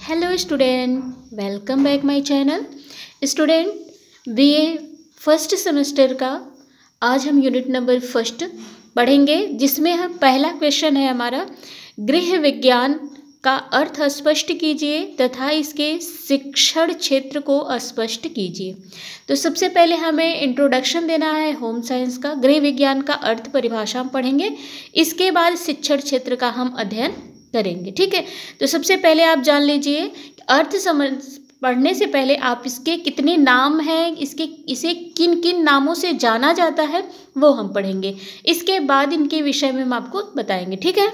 Hello student, welcome back my channel. Student, BA first semester का आज हम unit number first पढ़ेंगे, जिसमें हम पहला क्वेश्चन है हमारा गृह विज्ञान का अर्थ स्पष्ट कीजिए तथा इसके शिक्षण क्षेत्र को स्पष्ट कीजिए। तो सबसे पहले हमें इंट्रोडक्शन देना है होम साइंस का। गृह विज्ञान का अर्थ परिभाषा हम पढ़ेंगे, इसके बाद शिक्षण क्षेत्र का हम अध्ययन करेंगे। ठीक है, तो सबसे पहले आप जान लीजिए अर्थ पढ़ने से पहले आप इसके कितने नाम हैं, इसे किन किन नामों से जाना जाता है वो हम पढ़ेंगे। इसके बाद इनके विषय में हम आपको बताएंगे। ठीक है,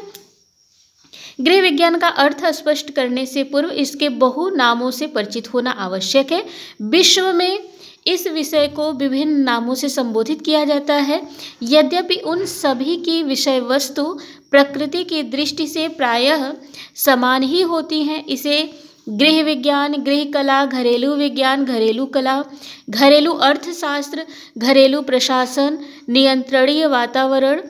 गृह विज्ञान का अर्थ स्पष्ट करने से पूर्व इसके बहु नामों से परिचित होना आवश्यक है। विश्व में इस विषय को विभिन्न नामों से संबोधित किया जाता है, यद्यपि उन सभी की विषय वस्तु प्रकृति की दृष्टि से प्रायः समान ही होती हैं। इसे गृह विज्ञान, गृह कला, घरेलू विज्ञान, घरेलू कला, घरेलू अर्थशास्त्र, घरेलू प्रशासन, नियंत्रणीय वातावरण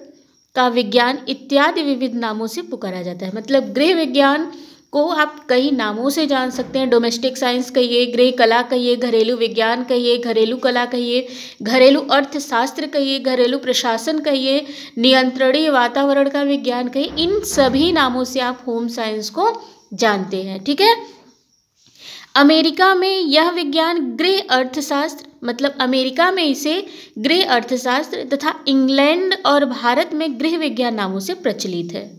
का विज्ञान इत्यादि विविध नामों से पुकारा जाता है। मतलब गृह विज्ञान को आप कई नामों से जान सकते हैं। डोमेस्टिक साइंस कहिए, गृह कला कहिए, घरेलू विज्ञान कहिए, घरेलू कला कहिए, घरेलू अर्थशास्त्र कहिए, घरेलू प्रशासन कहिए, नियंत्रणीय वातावरण का विज्ञान कहिए। इन सभी नामों से आप होम साइंस को जानते हैं। ठीक है, अमेरिका में यह विज्ञान गृह अर्थशास्त्र, मतलब अमेरिका में इसे गृह अर्थशास्त्र तथा इंग्लैंड और भारत में गृह विज्ञान नामों से प्रचलित है।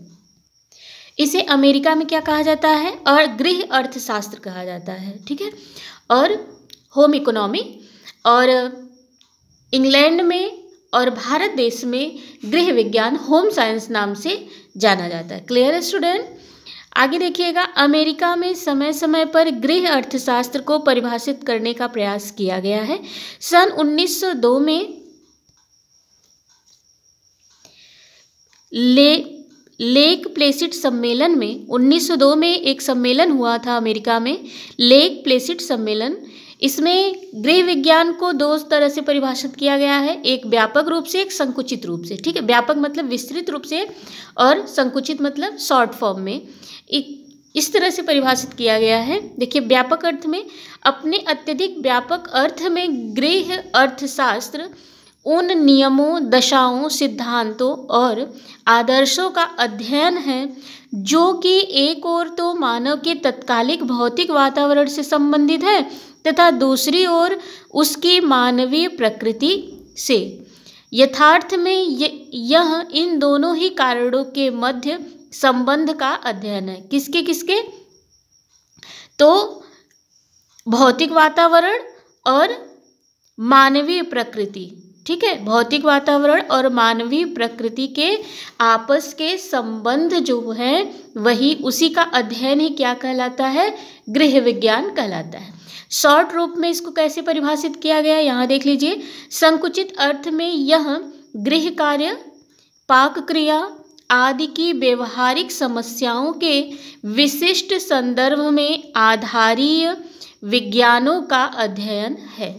इसे अमेरिका में क्या कहा जाता है? और गृह अर्थशास्त्र कहा जाता है। ठीक है, और होम इकोनॉमी, और इंग्लैंड में और भारत देश में गृह विज्ञान होम साइंस नाम से जाना जाता है। क्लियर है स्टूडेंट? आगे देखिएगा, अमेरिका में समय समय पर गृह अर्थशास्त्र को परिभाषित करने का प्रयास किया गया है। सन 1902 में लेक प्लेसिड सम्मेलन में 1902 में एक सम्मेलन हुआ था अमेरिका में, लेक प्लेसिड सम्मेलन। इसमें गृह विज्ञान को दो तरह से परिभाषित किया गया है, एक व्यापक रूप से, एक संकुचित रूप से। ठीक है, व्यापक मतलब विस्तृत रूप से और संकुचित मतलब शॉर्ट फॉर्म में। इस तरह से परिभाषित किया गया है। देखिए, व्यापक अर्थ में, अपने अत्यधिक व्यापक अर्थ में गृह अर्थशास्त्र उन नियमों, दशाओं, सिद्धांतों और आदर्शों का अध्ययन है जो कि एक ओर तो मानव के तत्कालिक भौतिक वातावरण से संबंधित है तथा दूसरी ओर उसकी मानवीय प्रकृति से। यथार्थ में यह इन दोनों ही कारणों के मध्य संबंध का अध्ययन है। किसके किसके? तो भौतिक वातावरण और मानवीय प्रकृति। ठीक है, भौतिक वातावरण और मानवीय प्रकृति के आपस के संबंध जो है वही, उसी का अध्ययन ही क्या कहलाता है? गृह विज्ञान कहलाता है। शॉर्ट रूप में इसको कैसे परिभाषित किया गया, यहाँ देख लीजिए। संकुचित अर्थ में यह गृह कार्य, पाक क्रिया आदि की व्यवहारिक समस्याओं के विशिष्ट संदर्भ में आधारीय विज्ञानों का अध्ययन है।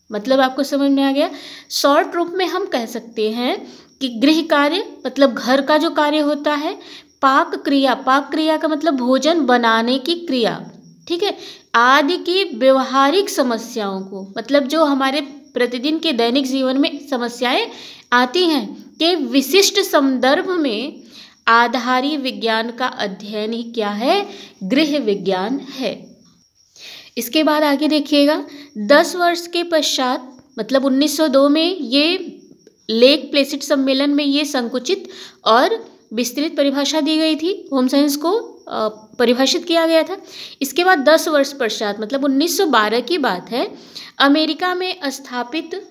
मतलब आपको समझ में आ गया। शॉर्ट रूप में हम कह सकते हैं कि गृह कार्य मतलब घर का जो कार्य होता है, पाक क्रिया का मतलब भोजन बनाने की क्रिया। ठीक है, आदि की व्यवहारिक समस्याओं को, मतलब जो हमारे प्रतिदिन के दैनिक जीवन में समस्याएं आती हैं के विशिष्ट संदर्भ में आधारी विज्ञान का अध्ययन ही क्या है? गृह विज्ञान है। इसके बाद आगे देखिएगा, 10 वर्ष के पश्चात, मतलब 1902 में ये लेक प्लेसिड सम्मेलन में ये संकुचित और विस्तृत परिभाषा दी गई थी, होम साइंस को परिभाषित किया गया था। इसके बाद 10 वर्ष पश्चात, मतलब 1912 की बात है, अमेरिका में स्थापित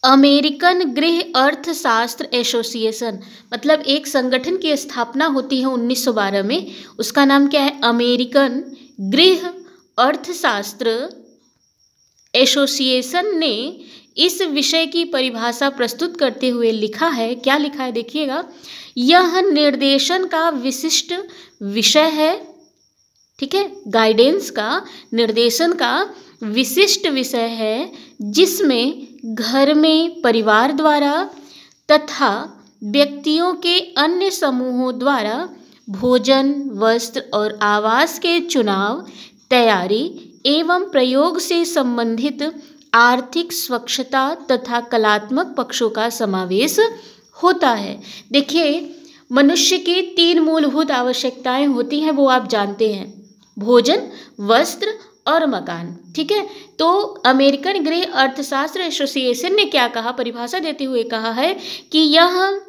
अमेरिकन गृह अर्थशास्त्र एसोसिएशन, मतलब एक संगठन की स्थापना होती है 1912 में। उसका नाम क्या है? अमेरिकन गृह अर्थशास्त्र एसोसिएशन ने इस विषय की परिभाषा प्रस्तुत करते हुए लिखा है, क्या लिखा है देखिएगा, यह निर्देशन का विशिष्ट विषय है। ठीक है, गाइडेंस का, निर्देशन का विशिष्ट विषय है जिसमें घर में परिवार द्वारा तथा व्यक्तियों के अन्य समूहों द्वारा भोजन, वस्त्र और आवास के चुनाव, तैयारी एवं प्रयोग से संबंधित आर्थिक स्वच्छता तथा कलात्मक पक्षों का समावेश होता है। देखिए, मनुष्य की 3 मूलभूत आवश्यकताएं होती हैं, वो आप जानते हैं, भोजन, वस्त्र और मकान। ठीक है, तो अमेरिकन गृह अर्थशास्त्र एसोसिएशन ने क्या कहा, परिभाषा देते हुए कहा है कि यह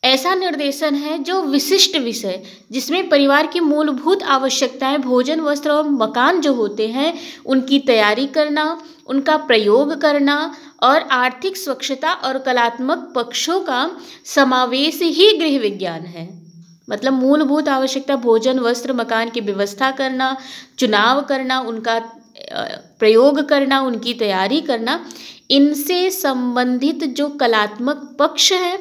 ऐसा निर्देशन है जो विशिष्ट विषय जिसमें परिवार की मूलभूत आवश्यकताएं भोजन, वस्त्र और मकान जो होते हैं उनकी तैयारी करना, उनका प्रयोग करना और आर्थिक स्वच्छता और कलात्मक पक्षों का समावेश ही गृह विज्ञान है। मतलब मूलभूत आवश्यकता भोजन, वस्त्र, मकान की व्यवस्था करना, चुनाव करना, उनका प्रयोग करना, उनकी तैयारी करना, इनसे संबंधित जो कलात्मक पक्ष है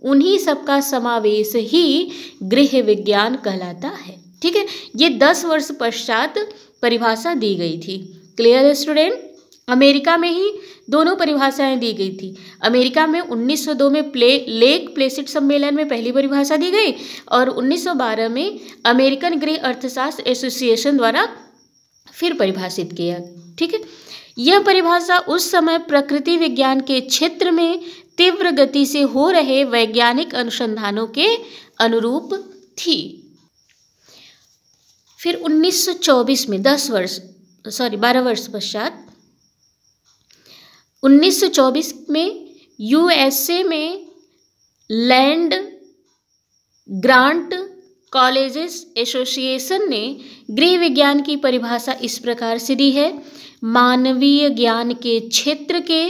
उन्हीं सबका समावेश ही गृह विज्ञान कहलाता है। ठीक है, ये 10 वर्ष पश्चात परिभाषा दी गई थी। क्लियर है स्टूडेंट? अमेरिका में ही दोनों परिभाषाएं दी गई थी। अमेरिका में 1902 में लेक प्लेसिड सम्मेलन में पहली परिभाषा दी गई और 1912 में अमेरिकन गृह अर्थशास्त्र एसोसिएशन द्वारा फिर परिभाषित किया। ठीक है, यह परिभाषा उस समय प्रकृति विज्ञान के क्षेत्र में तीव्र गति से हो रहे वैज्ञानिक अनुसंधानों के अनुरूप थी। फिर 1924 में 12 वर्ष पश्चात 1924 में यूएसए में लैंड ग्रांट कॉलेजेस एसोसिएशन ने गृह विज्ञान की परिभाषा इस प्रकार से दी है, मानवीय ज्ञान के क्षेत्र के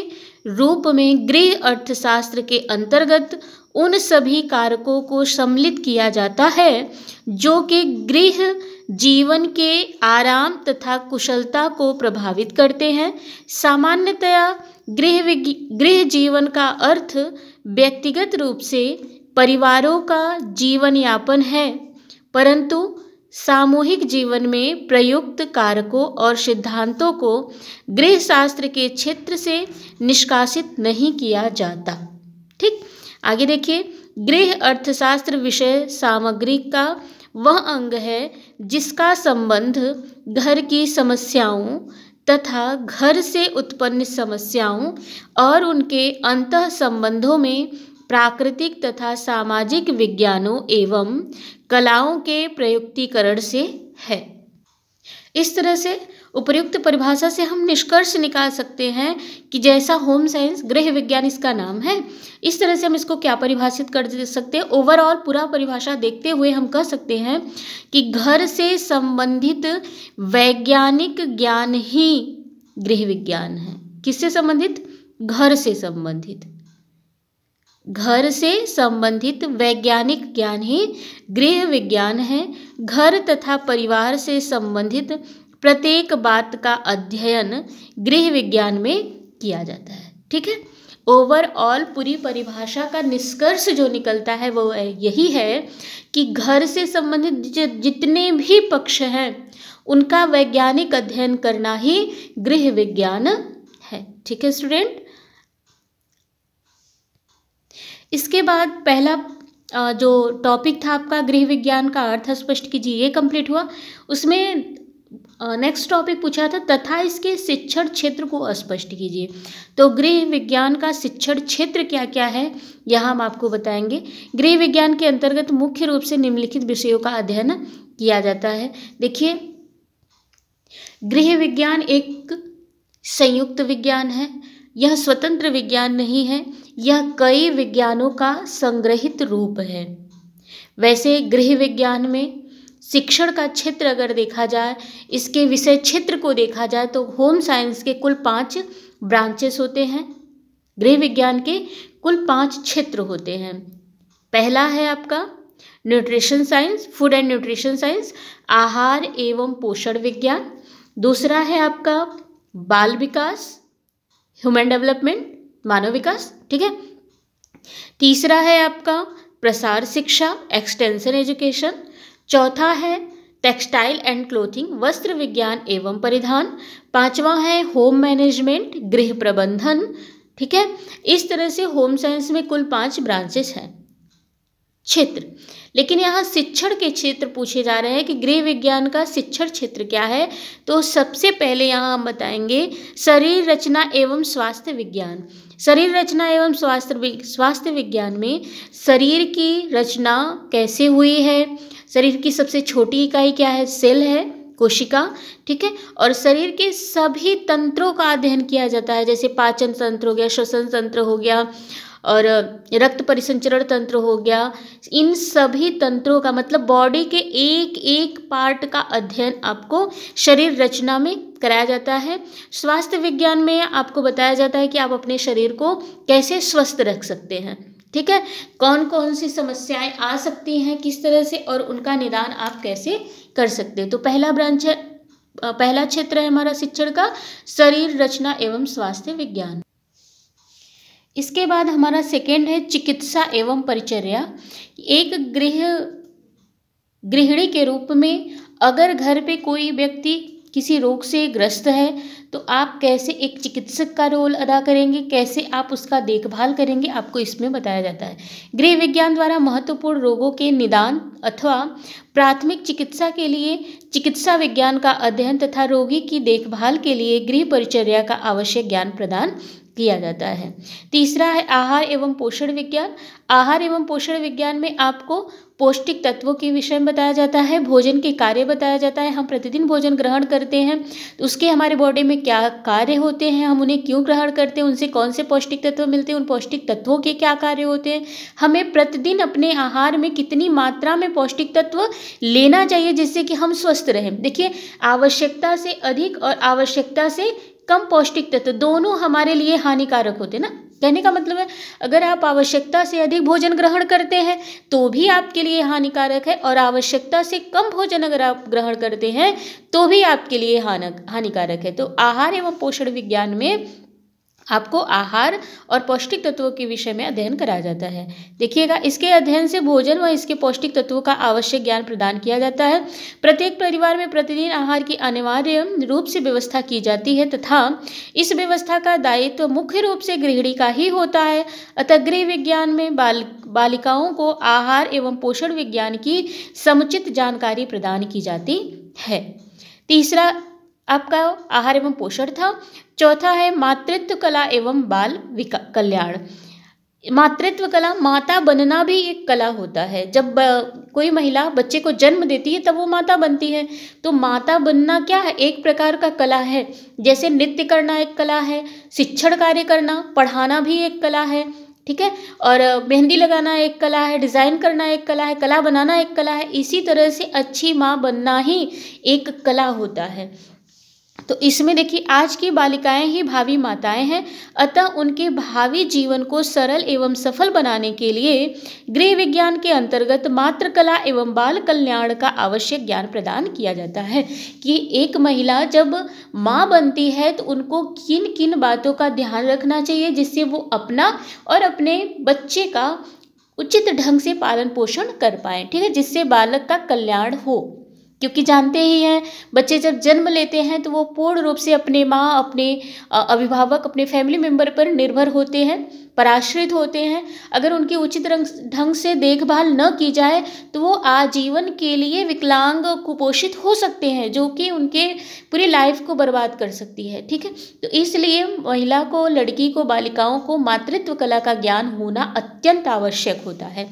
रूप में गृह अर्थशास्त्र के अंतर्गत उन सभी कारकों को सम्मिलित किया जाता है जो कि गृह जीवन के आराम तथा कुशलता को प्रभावित करते हैं। सामान्यतया गृह जीवन का अर्थ व्यक्तिगत रूप से परिवारों का जीवन यापन है, परंतु सामूहिक जीवन में प्रयुक्त कारकों और सिद्धांतों को गृह शास्त्र के क्षेत्र से निष्कासित नहीं किया जाता। ठीक, आगे देखिए, गृह अर्थशास्त्र विषय सामग्री का वह अंग है जिसका संबंध घर की समस्याओं तथा घर से उत्पन्न समस्याओं और उनके अंतः संबंधों में प्राकृतिक तथा सामाजिक विज्ञानों एवं कलाओं के प्रयुक्तिकरण से है। इस तरह से उपर्युक्त परिभाषा से हम निष्कर्ष निकाल सकते हैं कि जैसा होम साइंस गृह विज्ञान इसका नाम है, इस तरह से हम इसको क्या परिभाषित कर सकते हैं। ओवरऑल पूरा परिभाषा देखते हुए हम कह सकते हैं कि घर से संबंधित वैज्ञानिक ज्ञान ही गृह विज्ञान है। किससे संबंधित? घर से संबंधित। घर से संबंधित वैज्ञानिक ज्ञान ही गृह विज्ञान है। घर तथा परिवार से संबंधित प्रत्येक बात का अध्ययन गृह विज्ञान में किया जाता है। ठीक है, ओवरऑल पूरी परिभाषा का निष्कर्ष जो निकलता है वो यही है कि घर से संबंधित जितने भी पक्ष हैं उनका वैज्ञानिक अध्ययन करना ही गृह विज्ञान है। ठीक है स्टूडेंट, इसके बाद पहला जो टॉपिक था आपका गृह विज्ञान का अर्थ स्पष्ट कीजिए, ये कंप्लीट हुआ। उसमें नेक्स्ट टॉपिक पूछा था तथा इसके शिक्षण क्षेत्र को स्पष्ट कीजिए। तो गृह विज्ञान का शिक्षण क्षेत्र क्या क्या है यहाँ हम आपको बताएंगे। गृह विज्ञान के अंतर्गत मुख्य रूप से निम्नलिखित विषयों का अध्ययन किया जाता है। देखिए, गृह विज्ञान एक संयुक्त विज्ञान है, यह स्वतंत्र विज्ञान नहीं है, यह कई विज्ञानों का संग्रहित रूप है। वैसे गृह विज्ञान में शिक्षण का क्षेत्र अगर देखा जाए, इसके विषय क्षेत्र को देखा जाए तो होम साइंस के कुल 5 ब्रांचेस होते हैं। गृह विज्ञान के कुल 5 क्षेत्र होते हैं। पहला है आपका nutrition science, food and nutrition science, आहार एवं पोषण विज्ञान। दूसरा है आपका बाल विकास, ह्यूमन डेवलपमेंट, मानव विकास। ठीक है, तीसरा है आपका प्रसार शिक्षा, एक्सटेंशन एजुकेशन। चौथा है टेक्सटाइल एंड क्लोथिंग, वस्त्र विज्ञान एवं परिधान। पांचवा है होम मैनेजमेंट, गृह प्रबंधन। ठीक है, इस तरह से होम साइंस में कुल 5 ब्रांचेस हैं। क्षेत्र। लेकिन यहाँ शिक्षण के क्षेत्र पूछे जा रहे हैं कि गृह विज्ञान का शिक्षण क्षेत्र क्या है। तो सबसे पहले यहाँ हम बताएंगे शरीर रचना एवं स्वास्थ्य विज्ञान। शरीर रचना एवं स्वास्थ्य विज्ञान में शरीर की रचना कैसे हुई है, शरीर की सबसे छोटी इकाई क्या है, सेल है, कोशिका, ठीक है। और शरीर के सभी तंत्रों का अध्ययन किया जाता है, जैसे पाचन तंत्र हो गया, श्वसन तंत्र हो गया और रक्त परिसंचरण तंत्र हो गया। इन सभी तंत्रों का मतलब बॉडी के एक एक पार्ट का अध्ययन आपको शरीर रचना में कराया जाता है। स्वास्थ्य विज्ञान में आपको बताया जाता है कि आप अपने शरीर को कैसे स्वस्थ रख सकते हैं, ठीक है, कौन कौन सी समस्याएं आ सकती हैं किस तरह से, और उनका निदान आप कैसे कर सकते हैं। तो पहला ब्रांच है, पहला क्षेत्र है हमारा शिक्षण का शरीर रचना एवं स्वास्थ्य विज्ञान। इसके बाद हमारा सेकेंड है चिकित्सा एवं परिचर्या। एक गृहिणी के रूप में अगर घर पे कोई व्यक्ति किसी रोग से ग्रस्त है तो आप कैसे एक चिकित्सक का रोल अदा करेंगे, कैसे आप उसका देखभाल करेंगे, आपको इसमें बताया जाता है। गृह विज्ञान द्वारा महत्वपूर्ण रोगों के निदान अथवा प्राथमिक चिकित्सा के लिए चिकित्सा विज्ञान का अध्ययन तथा रोगी की देखभाल के लिए गृह परिचर्या का आवश्यक ज्ञान प्रदान किया जाता है। तीसरा है आहार एवं पोषण विज्ञान। आहार एवं पोषण विज्ञान में आपको पौष्टिक तत्वों के विषय में बताया जाता है, भोजन के कार्य बताया जाता है। हम प्रतिदिन भोजन ग्रहण करते हैं तो उसके हमारे बॉडी में क्या कार्य होते हैं, हम उन्हें क्यों ग्रहण करते हैं, उनसे कौन से पौष्टिक तत्व मिलते हैं, उन पौष्टिक तत्वों के क्या कार्य होते हैं, हमें प्रतिदिन अपने आहार में कितनी मात्रा में पौष्टिक तत्व लेना चाहिए जिससे कि हम स्वस्थ रहें। देखिए, आवश्यकता से अधिक और आवश्यकता से कम पौष्टिक तत्व दोनों हमारे लिए हानिकारक होते हैं ना। कहने का मतलब है अगर आप आवश्यकता से अधिक भोजन ग्रहण करते हैं तो भी आपके लिए हानिकारक है, और आवश्यकता से कम भोजन अगर आप ग्रहण करते हैं तो भी आपके लिए हानिकारक है। तो आहार एवं पोषण विज्ञान में आपको आहार और पौष्टिक तत्वों के विषय में अध्ययन कराया जाता है। देखिएगा, इसके अध्ययन से भोजन व इसके पौष्टिक तत्वों का आवश्यक ज्ञान प्रदान किया जाता है। प्रत्येक परिवार में प्रतिदिन आहार की अनिवार्य रूप से व्यवस्था की जाती है तथा इस व्यवस्था का दायित्व मुख्य रूप से गृहिणी का ही होता है। अतः गृह विज्ञान में बालिकाओं को आहार एवं पोषण विज्ञान की समुचित जानकारी प्रदान की जाती है। तीसरा आपका आहार एवं पोषण था। चौथा है मातृत्व कला एवं बाल कल्याण। मातृत्व कला, माता बनना भी एक कला होता है। जब कोई महिला बच्चे को जन्म देती है तब वो माता बनती है। तो माता बनना क्या है, एक प्रकार का कला है। जैसे नृत्य करना एक कला है, शिक्षण कार्य करना, पढ़ाना भी एक कला है, ठीक है, और मेहंदी लगाना एक कला है, डिज़ाइन करना एक कला है, कला बनाना एक कला है। इसी तरह से अच्छी माँ बनना ही एक कला होता है। तो इसमें देखिए, आज की बालिकाएं ही भावी माताएं हैं, अतः उनके भावी जीवन को सरल एवं सफल बनाने के लिए गृह विज्ञान के अंतर्गत मातृ कला एवं बाल कल्याण का आवश्यक ज्ञान प्रदान किया जाता है कि एक महिला जब माँ बनती है तो उनको किन किन बातों का ध्यान रखना चाहिए जिससे वो अपना और अपने बच्चे का उचित ढंग से पालन पोषण कर पाएँ, ठीक है, जिससे बालक का कल्याण हो। क्योंकि जानते ही हैं, बच्चे जब जन्म लेते हैं तो वो पूर्ण रूप से अपने माँ, अपने अभिभावक, अपने फैमिली मेम्बर पर निर्भर होते हैं, पराश्रित होते हैं। अगर उनकी उचित ढंग से देखभाल न की जाए तो वो आजीवन के लिए विकलांग, कुपोषित हो सकते हैं, जो कि उनके पूरी लाइफ को बर्बाद कर सकती है, ठीक है। तो इसलिए महिला को, लड़की को, बालिकाओं को मातृत्व कला का ज्ञान होना अत्यंत आवश्यक होता है।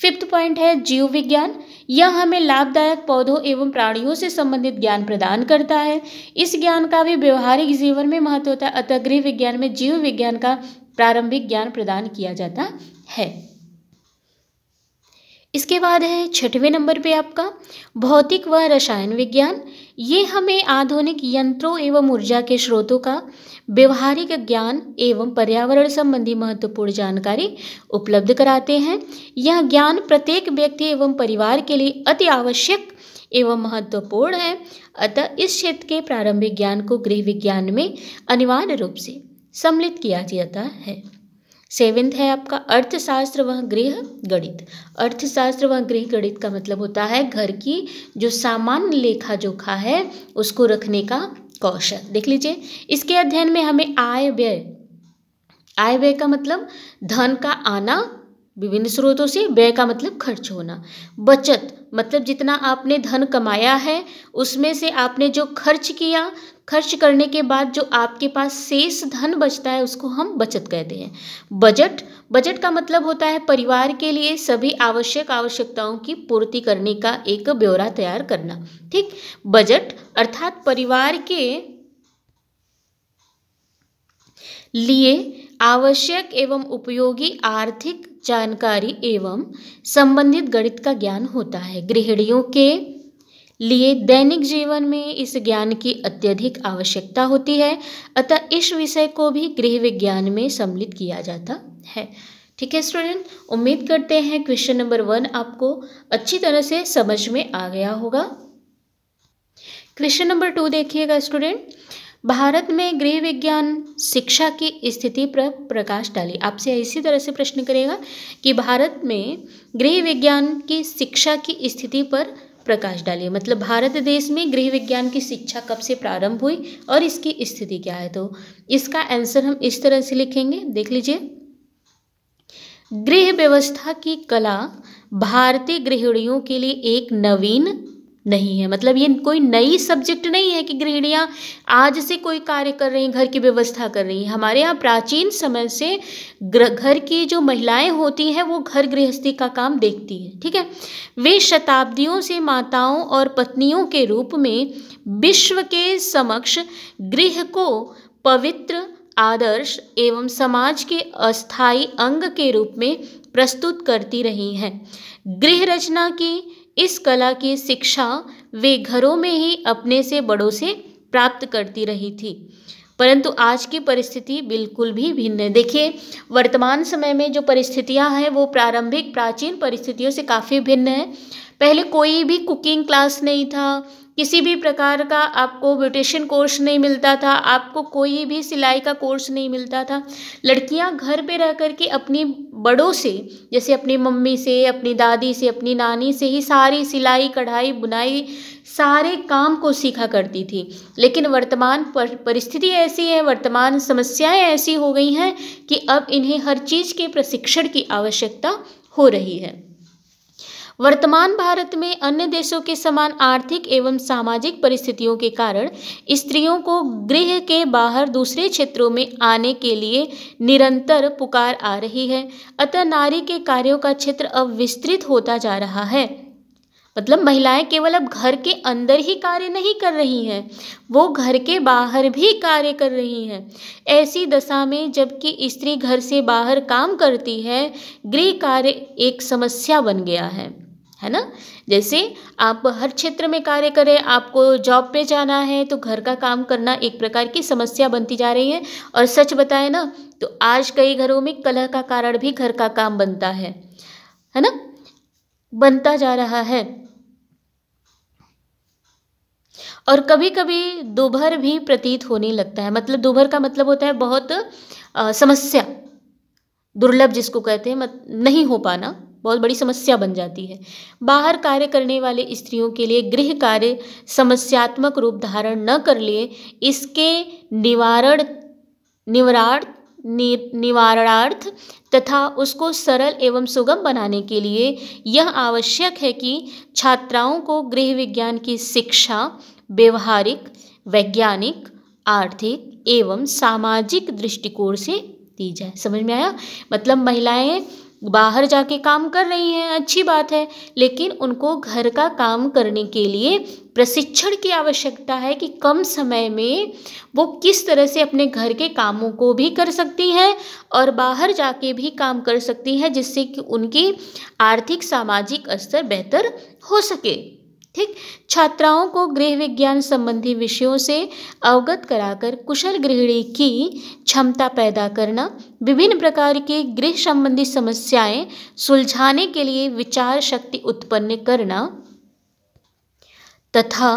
फिफ्थ पॉइंट है जीव विज्ञान। यह हमें लाभदायक पौधों एवं प्राणियों से संबंधित ज्ञान प्रदान करता है। इस ज्ञान का भी व्यवहारिक जीवन में महत्व होता है, अतः गृह विज्ञान में जीव विज्ञान का प्रारंभिक ज्ञान प्रदान किया जाता है। इसके बाद है 6वें नंबर पे आपका भौतिक व रसायन विज्ञान। ये हमें आधुनिक यंत्रों एवं ऊर्जा के स्रोतों का व्यवहारिक ज्ञान एवं पर्यावरण संबंधी महत्वपूर्ण जानकारी उपलब्ध कराते हैं। यह ज्ञान प्रत्येक व्यक्ति एवं परिवार के लिए अति आवश्यक एवं महत्वपूर्ण है। अतः इस क्षेत्र के प्रारंभिक ज्ञान को गृह विज्ञान में अनिवार्य रूप से सम्मिलित किया जाता है। 7th है आपका अर्थशास्त्र व गृह गणित। अर्थशास्त्र व गृह गणित का मतलब होता है घर की जो सामान्य लेखा जोखा है उसको रखने का कौशल। देख लीजिए, इसके अध्ययन में हमें आय व्यय का मतलब धन का आना विभिन्न स्रोतों से, व्यय का मतलब खर्च होना। बचत मतलब जितना आपने धन कमाया है उसमें से आपने जो खर्च किया, खर्च करने के बाद जो आपके पास शेष धन बचता है उसको हम बचत कहते हैं। बजट का मतलब होता है परिवार के लिए सभी आवश्यकताओं की पूर्ति करने का एक ब्यौरा तैयार करना। ठीक, बजट अर्थात परिवार के लिए आवश्यक एवं उपयोगी आर्थिक जानकारी एवं संबंधित गणित का ज्ञान होता है। गृहिणियों के लिए दैनिक जीवन में इस ज्ञान की अत्यधिक आवश्यकता होती है, अतः इस विषय को भी गृह विज्ञान में सम्मिलित किया जाता है। ठीक है स्टूडेंट, उम्मीद करते हैं क्वेश्चन नंबर 1 आपको अच्छी तरह से समझ में आ गया होगा। क्वेश्चन नंबर 2 देखिएगा स्टूडेंट, भारत में गृह विज्ञान शिक्षा की स्थिति पर प्रकाश डालिए। आपसे इसी तरह से प्रश्न करेगा कि भारत में गृह विज्ञान की शिक्षा की स्थिति पर प्रकाश डालिए, मतलब भारत देश में गृह विज्ञान की शिक्षा कब से प्रारंभ हुई और इसकी स्थिति क्या है। तो इसका आंसर हम इस तरह से लिखेंगे, देख लीजिए। गृह व्यवस्था की कला भारतीय गृहिणियों के लिए एक नवीन नहीं है, मतलब ये कोई नई सब्जेक्ट नहीं है कि गृहिणियाँ आज से कोई कार्य कर रही हैं, घर की व्यवस्था कर रही हैं। हमारे यहाँ प्राचीन समय से घर की जो महिलाएं होती हैं वो घर गृहस्थी का काम देखती हैं। ठीक है, वे शताब्दियों से माताओं और पत्नियों के रूप में विश्व के समक्ष गृह को पवित्र, आदर्श एवं समाज के अस्थायी अंग के रूप में प्रस्तुत करती रही हैं। गृह रचना की इस कला की शिक्षा वे घरों में ही अपने से बड़ों से प्राप्त करती रही थी, परंतु आज की परिस्थिति बिल्कुल भी भिन्न है। देखिए, वर्तमान समय में जो परिस्थितियां हैं वो प्रारंभिक प्राचीन परिस्थितियों से काफ़ी भिन्न है। पहले कोई भी कुकिंग क्लास नहीं था, किसी भी प्रकार का आपको ब्यूटिशियन कोर्स नहीं मिलता था, आपको कोई भी सिलाई का कोर्स नहीं मिलता था। लड़कियां घर पे रह कर के अपनी बड़ों से, जैसे अपनी मम्मी से, अपनी दादी से, अपनी नानी से ही सारी सिलाई, कढ़ाई, बुनाई, सारे काम को सीखा करती थी। लेकिन वर्तमान परिस्थिति ऐसी है, वर्तमान समस्याएं ऐसी हो गई हैं कि अब इन्हें हर चीज़ के प्रशिक्षण की आवश्यकता हो रही है। वर्तमान भारत में अन्य देशों के समान आर्थिक एवं सामाजिक परिस्थितियों के कारण स्त्रियों को गृह के बाहर दूसरे क्षेत्रों में आने के लिए निरंतर पुकार आ रही है, अतः नारी के कार्यों का क्षेत्र अब विस्तृत होता जा रहा है। मतलब महिलाएं केवल अब घर के अंदर ही कार्य नहीं कर रही हैं, वो घर के बाहर भी कार्य कर रही हैं। ऐसी दशा में जबकि स्त्री घर से बाहर काम करती है, गृह कार्य एक समस्या बन गया है ना। जैसे आप हर क्षेत्र में कार्य करें, आपको जॉब पे जाना है तो घर का काम करना एक प्रकार की समस्या बनती जा रही है। और सच बताएं ना तो आज कई घरों में कलह का कारण भी घर का काम बनता है ना, बनता जा रहा है। और कभी कभी दोभर भी प्रतीत होने लगता है, मतलब दोभर का मतलब होता है बहुत समस्या, दुर्लभ जिसको कहते हैं, नहीं हो पाना, बहुत बड़ी समस्या बन जाती है। बाहर कार्य करने वाले स्त्रियों के लिए गृह कार्य समस्यात्मक रूप धारण न कर लिए, इसके निवारणार्थ तथा उसको सरल एवं सुगम बनाने के लिए यह आवश्यक है कि छात्राओं को गृह विज्ञान की शिक्षा व्यवहारिक, वैज्ञानिक, आर्थिक एवं सामाजिक दृष्टिकोण से दी जाए। समझ में आया? मतलब महिलाएं बाहर जाके काम कर रही हैं, अच्छी बात है, लेकिन उनको घर का काम करने के लिए प्रशिक्षण की आवश्यकता है कि कम समय में वो किस तरह से अपने घर के कामों को भी कर सकती हैं और बाहर जाके भी काम कर सकती हैं, जिससे कि उनकी आर्थिक सामाजिक स्तर बेहतर हो सके। ठीक, छात्राओं को गृह विज्ञान संबंधी विषयों से अवगत कराकर कुशल गृहिणी की क्षमता पैदा करना, विभिन्न प्रकार के गृह संबंधी समस्याएं सुलझाने के लिए विचार शक्ति उत्पन्न करना तथा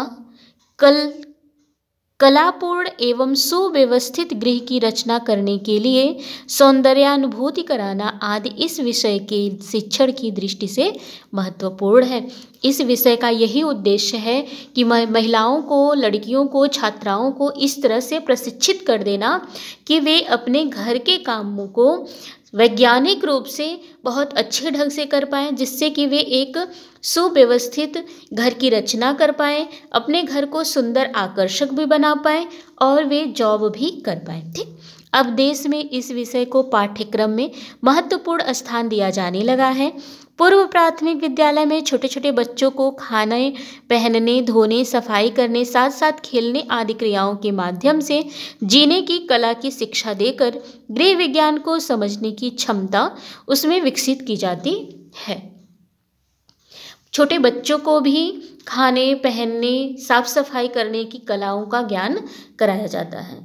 कलापूर्ण एवं सुव्यवस्थित गृह की रचना करने के लिए सौंदर्यानुभूति कराना आदि इस विषय के शिक्षण की दृष्टि से महत्वपूर्ण है। इस विषय का यही उद्देश्य है कि महिलाओं को, लड़कियों को, छात्राओं को इस तरह से प्रशिक्षित कर देना कि वे अपने घर के कामों को वैज्ञानिक रूप से बहुत अच्छे ढंग से कर पाएँ, जिससे कि वे एक सुव्यवस्थित घर की रचना कर पाएँ, अपने घर को सुंदर आकर्षक भी बना पाएँ और वे जॉब भी कर पाएँ। ठीक, अब देश में इस विषय को पाठ्यक्रम में महत्वपूर्ण स्थान दिया जाने लगा है। पूर्व प्राथमिक विद्यालय में छोटे छोटे बच्चों को खाने, पहनने, धोने, सफाई करने, साथ साथ खेलने आदि क्रियाओं के माध्यम से जीने की कला की शिक्षा देकर गृह विज्ञान को समझने की क्षमता उसमें विकसित की जाती है। छोटे बच्चों को भी खाने, पहनने, साफ सफाई करने की कलाओं का ज्ञान कराया जाता है।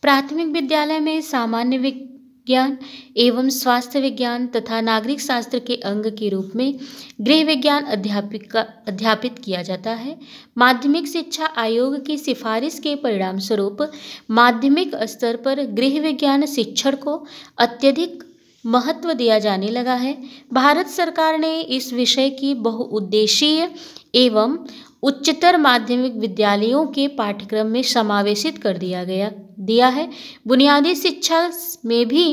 प्राथमिक विद्यालय में सामान्य विज्ञान एवं स्वास्थ्य विज्ञान तथा नागरिक शास्त्र के अंग के रूप में गृह विज्ञान अध्यापित किया जाता है। माध्यमिक शिक्षा आयोग की सिफारिश के परिणाम स्वरूप माध्यमिक स्तर पर गृह विज्ञान शिक्षण को अत्यधिक महत्व दिया जाने लगा है। भारत सरकार ने इस विषय की बहुउद्देशीय एवं उच्चतर माध्यमिक विद्यालयों के पाठ्यक्रम में समावेशित कर दिया है। बुनियादी शिक्षा में भी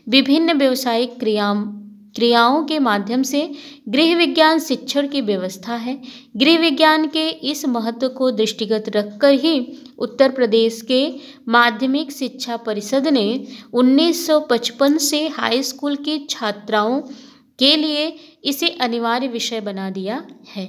विभिन्न व्यावसायिक क्रियाओं के माध्यम से गृह विज्ञान शिक्षण की व्यवस्था है। गृह विज्ञान के इस महत्व को दृष्टिगत रखकर ही उत्तर प्रदेश के माध्यमिक शिक्षा परिषद ने 1955 से हाई स्कूल की छात्राओं के लिए इसे अनिवार्य विषय बना दिया है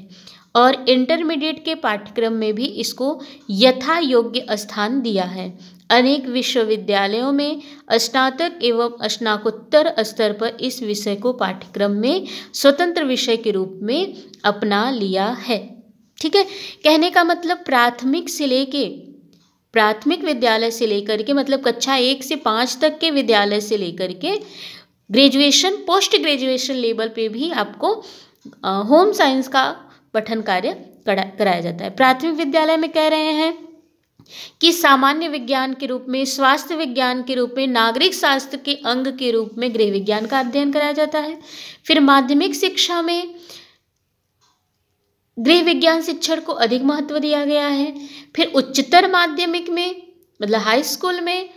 और इंटरमीडिएट के पाठ्यक्रम में भी इसको यथा योग्य स्थान दिया है। अनेक विश्वविद्यालयों में स्नातक एवं स्नातकोत्तर स्तर पर इस विषय को पाठ्यक्रम में स्वतंत्र विषय के रूप में अपना लिया है। ठीक है, कहने का मतलब प्राथमिक विद्यालय से लेकर के मतलब कक्षा 1 से 5 तक के विद्यालय से लेकर के ग्रेजुएशन, पोस्ट ग्रेजुएशन लेवल पे भी आपको होम साइंस का पठन कार्य कराया जाता है। प्राथमिक विद्यालय में कह रहे हैं कि सामान्य विज्ञान के रूप में, स्वास्थ्य विज्ञान के रूप में, नागरिक शास्त्र के अंग के रूप में गृह विज्ञान का अध्ययन कराया जाता है। फिर माध्यमिक शिक्षा में गृह विज्ञान शिक्षण को अधिक महत्व दिया गया है। फिर उच्चतर माध्यमिक में मतलब हाई स्कूल में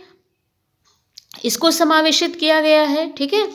इसको समावेशित किया गया है। ठीक है,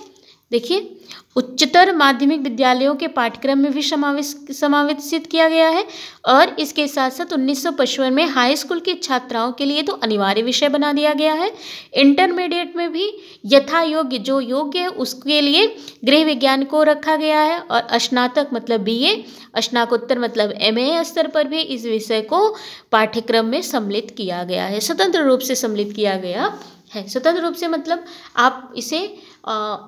देखिए उच्चतर माध्यमिक विद्यालयों के पाठ्यक्रम में भी समावेशित किया गया है और इसके साथ साथ 1955 में हाई स्कूल की छात्राओं के लिए तो अनिवार्य विषय बना दिया गया है। इंटरमीडिएट में भी यथा योग्य, जो योग्य है उसके लिए गृह विज्ञान को रखा गया है और स्नातक मतलब BA, स्नातकोत्तर मतलब MA स्तर पर भी इस विषय को पाठ्यक्रम में सम्मिलित किया गया है, स्वतंत्र रूप से सम्मिलित किया गया है। स्वतंत्र रूप से मतलब आप इसे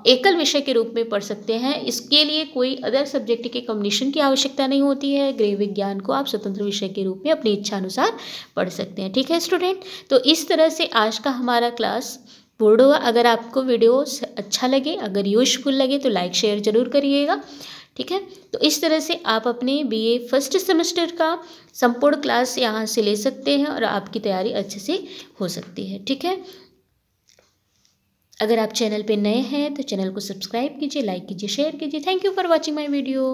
एकल विषय के रूप में पढ़ सकते हैं। इसके लिए कोई अदर सब्जेक्ट के कॉम्बिनेशन की आवश्यकता नहीं होती है। गृह विज्ञान को आप स्वतंत्र विषय के रूप में अपनी इच्छा अनुसार पढ़ सकते हैं। ठीक है स्टूडेंट, तो इस तरह से आज का हमारा क्लास पूर्ण हुआ। अगर आपको वीडियो अच्छा लगे, अगर यूजफुल लगे तो लाइक शेयर जरूर करिएगा। ठीक है, तो इस तरह से आप अपने BA फर्स्ट सेमेस्टर का संपूर्ण क्लास यहाँ से ले सकते हैं और आपकी तैयारी अच्छे से हो सकती है। ठीक है, अगर आप चैनल पे नए हैं तो चैनल को सब्सक्राइब कीजिए, लाइक कीजिए, शेयर कीजिए। Thank you for watching my video.